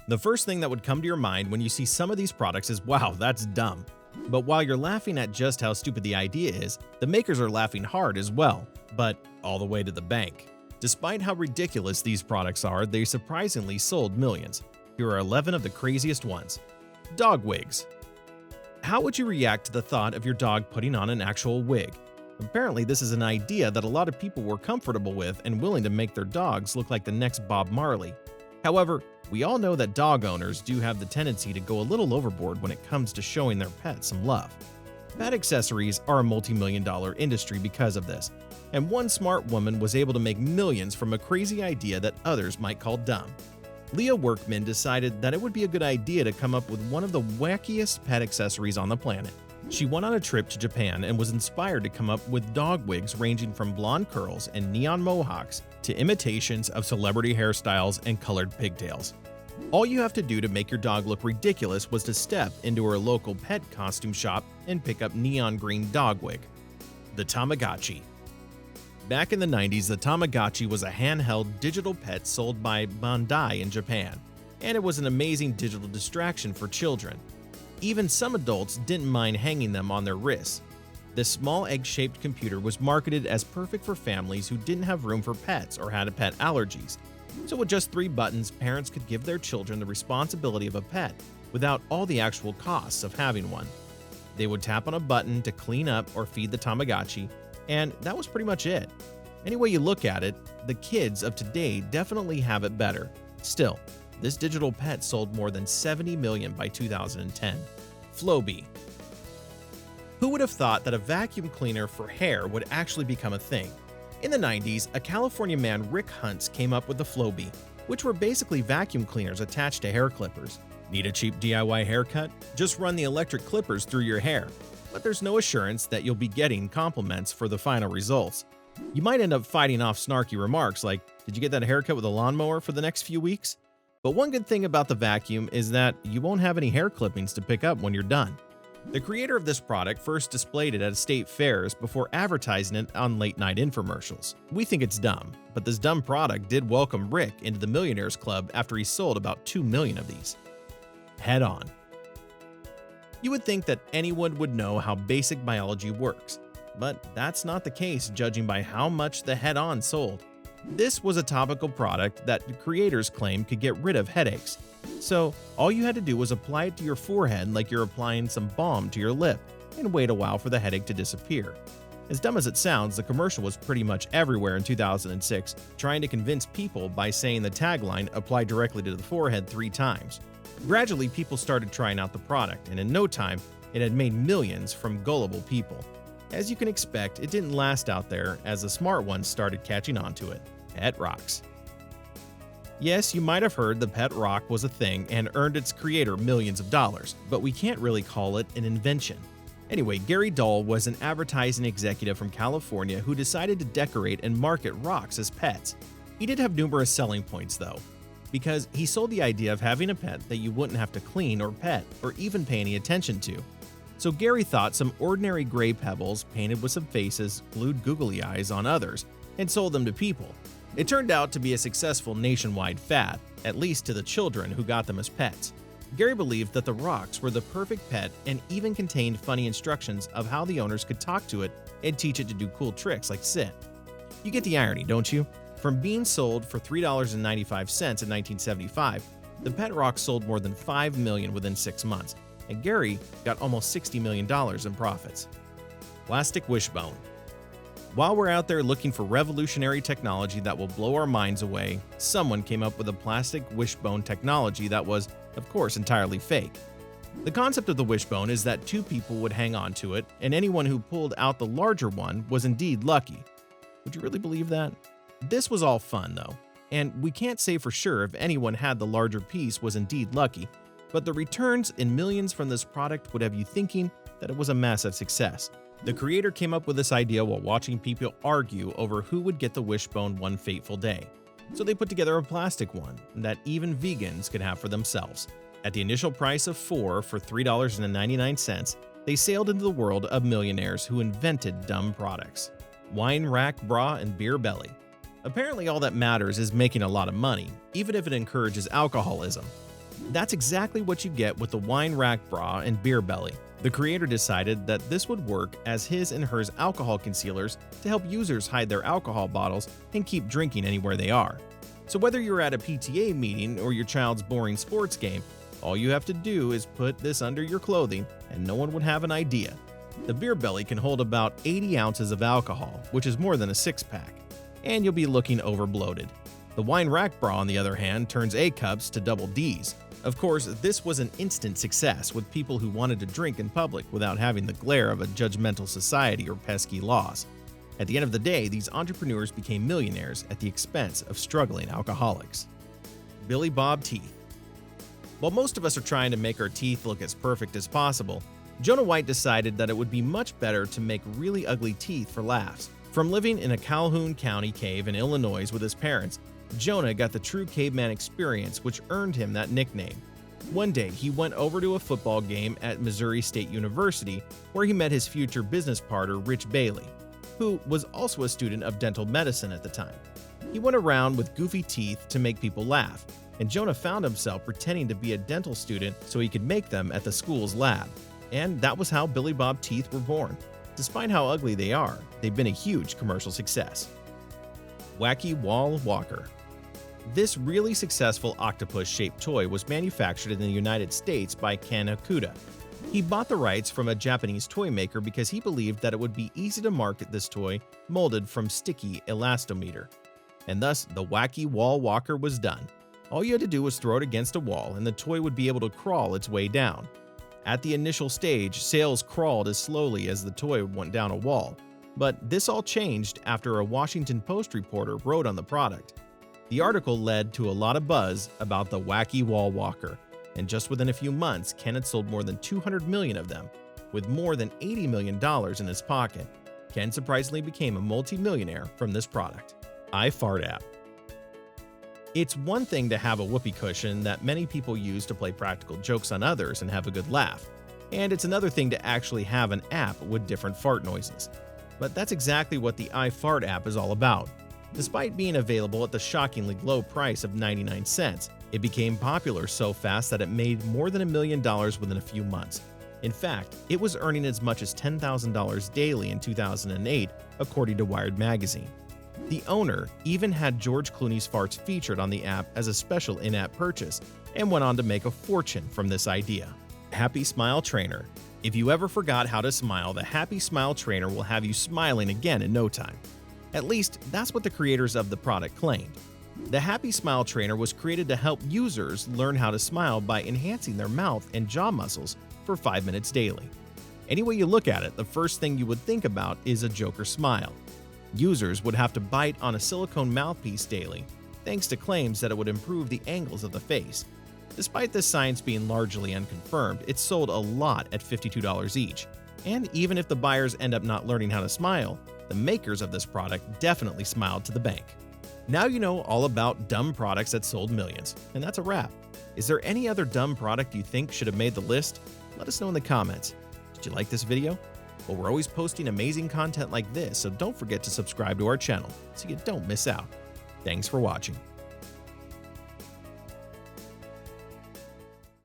The first thing that would come to your mind when you see some of these products is, wow, that's dumb. But while you're laughing at just how stupid the idea is, the makers are laughing hard as well, but all the way to the bank. Despite how ridiculous these products are, they surprisingly sold millions. Here are 11 of the craziest ones. Dog wigs. How would you react to the thought of your dog putting on an actual wig? Apparently, this is an idea that a lot of people were comfortable with and willing to make their dogs look like the next Bob Marley. However, we all know that dog owners do have the tendency to go a little overboard when it comes to showing their pets some love. Pet accessories are a multi-million-dollar industry because of this, and one smart woman was able to make millions from a crazy idea that others might call dumb. Leah Workman decided that it would be a good idea to come up with one of the wackiest pet accessories on the planet. She went on a trip to Japan and was inspired to come up with dog wigs ranging from blonde curls and neon mohawks to imitations of celebrity hairstyles and colored pigtails. All you have to do to make your dog look ridiculous was to step into her local pet costume shop and pick up neon green dog wig. The Tamagotchi. Back in the 90s, the Tamagotchi was a handheld digital pet sold by Bandai in Japan, and it was an amazing digital distraction for children. Even some adults didn't mind hanging them on their wrists. This small egg-shaped computer was marketed as perfect for families who didn't have room for pets or had pet allergies. So with just 3 buttons, parents could give their children the responsibility of a pet without all the actual costs of having one. They would tap on a button to clean up or feed the Tamagotchi, and that was pretty much it. Any way you look at it, the kids of today definitely have it better. Still, this digital pet sold more than 70 million by 2010. Flowbee. Who would have thought that a vacuum cleaner for hair would actually become a thing? In the 90s, a California man, Rick Huntz, came up with the Flowbee, which were basically vacuum cleaners attached to hair clippers. Need a cheap DIY haircut? Just run the electric clippers through your hair. But there's no assurance that you'll be getting compliments for the final results. You might end up fighting off snarky remarks like, "Did you get that haircut with a lawnmower for the next few weeks?" But one good thing about the vacuum is that you won't have any hair clippings to pick up when you're done. The creator of this product first displayed it at state fairs before advertising it on late-night infomercials. We think it's dumb, but this dumb product did welcome Rick into the Millionaires Club after he sold about 2 million of these. Headon. You would think that anyone would know how basic biology works, but that's not the case judging by how much the Headon sold. This was a topical product that the creators claimed could get rid of headaches. So, all you had to do was apply it to your forehead like you're applying some balm to your lip, and wait a while for the headache to disappear. As dumb as it sounds, the commercial was pretty much everywhere in 2006, trying to convince people by saying the tagline applied directly to the forehead 3 times. Gradually, people started trying out the product, and in no time, it had made millions from gullible people. As you can expect, it didn't last out there as the smart ones started catching on to it. Pet rocks. Yes, you might have heard the pet rock was a thing and earned its creator millions of dollars, but we can't really call it an invention. Anyway, Gary Dahl was an advertising executive from California who decided to decorate and market rocks as pets. He did have numerous selling points though, because he sold the idea of having a pet that you wouldn't have to clean or pet or even pay any attention to. So Gary thought some ordinary gray pebbles painted with some faces glued googly eyes on others and sold them to people. It turned out to be a successful nationwide fad, at least to the children who got them as pets. Gary believed that the rocks were the perfect pet and even contained funny instructions of how the owners could talk to it and teach it to do cool tricks like sit. You get the irony, don't you? From being sold for $3.95 in 1975, the pet rock sold more than 5 million within 6 months, and Gary got almost $60 million in profits. Plastic wishbone. While we're out there looking for revolutionary technology that will blow our minds away, someone came up with a plastic wishbone technology that was, of course, entirely fake. The concept of the wishbone is that 2 people would hang on to it, and anyone who pulled out the larger one was indeed lucky. Would you really believe that? This was all fun, though, and we can't say for sure if anyone had the larger piece was indeed lucky, but the returns in millions from this product would have you thinking that it was a massive success. The creator came up with this idea while watching people argue over who would get the wishbone one fateful day. So they put together a plastic one that even vegans could have for themselves. At the initial price of 4 for $3.99, they sailed into the world of millionaires who invented dumb products. Wine rack bra and beer belly. Apparently all that matters is making a lot of money, even if it encourages alcoholism. That's exactly what you get with the wine rack bra and beer belly. The creator decided that this would work as his and hers alcohol concealers to help users hide their alcohol bottles and keep drinking anywhere they are. So whether you're at a PTA meeting or your child's boring sports game, all you have to do is put this under your clothing and no one would have an idea. The beer belly can hold about 80 ounces of alcohol, which is more than a six-pack, and you'll be looking over-bloated. The wine rack bra, on the other hand, turns A cups to double Ds. Of course, this was an instant success with people who wanted to drink in public without having the glare of a judgmental society or pesky laws. At the end of the day, these entrepreneurs became millionaires at the expense of struggling alcoholics. Billy Bob teeth. While most of us are trying to make our teeth look as perfect as possible, Jonah White decided that it would be much better to make really ugly teeth for laughs. From living in a Calhoun County cave in Illinois with his parents, Jonah got the true caveman experience, which earned him that nickname. One day, he went over to a football game at Missouri State University, where he met his future business partner, Rich Bailey, who was also a student of dental medicine at the time. He went around with goofy teeth to make people laugh, and Jonah found himself pretending to be a dental student so he could make them at the school's lab. And that was how Billy Bob teeth were born. Despite how ugly they are, they've been a huge commercial success. Wacky Wall Walker. This really successful octopus-shaped toy was manufactured in the United States by Ken Okuda. He bought the rights from a Japanese toy maker because he believed that it would be easy to market this toy molded from sticky elastomer. And thus, the Wacky Wall Walker was done. All you had to do was throw it against a wall and the toy would be able to crawl its way down. At the initial stage, sales crawled as slowly as the toy went down a wall. But this all changed after a Washington Post reporter wrote on the product. The article led to a lot of buzz about the Wacky Wall Walker, and just within a few months, Ken had sold more than 200 million of them, with more than $80 million in his pocket. Ken surprisingly became a multi-millionaire from this product. iFart app. It's one thing to have a whoopee cushion that many people use to play practical jokes on others and have a good laugh, and it's another thing to actually have an app with different fart noises. But that's exactly what the iFart app is all about. Despite being available at the shockingly low price of 99 cents, it became popular so fast that it made more than $1 million within a few months. In fact, it was earning as much as $10,000 daily in 2008, according to Wired magazine. The owner even had George Clooney's farts featured on the app as a special in-app purchase and went on to make a fortune from this idea. Happy Smile Trainer. If you ever forgot how to smile, the Happy Smile Trainer will have you smiling again in no time. At least, that's what the creators of the product claimed. The Happy Smile Trainer was created to help users learn how to smile by enhancing their mouth and jaw muscles for 5 minutes daily. Any way you look at it, the first thing you would think about is a Joker smile. Users would have to bite on a silicone mouthpiece daily, thanks to claims that it would improve the angles of the face. Despite this science being largely unconfirmed, it sold a lot at $52 each. And even if the buyers end up not learning how to smile, the makers of this product definitely smiled to the bank. Now you know all about dumb products that sold millions, and that's a wrap. Is there any other dumb product you think should have made the list? Let us know in the comments. Did you like this video? Well, we're always posting amazing content like this, so don't forget to subscribe to our channel so you don't miss out. Thanks for watching.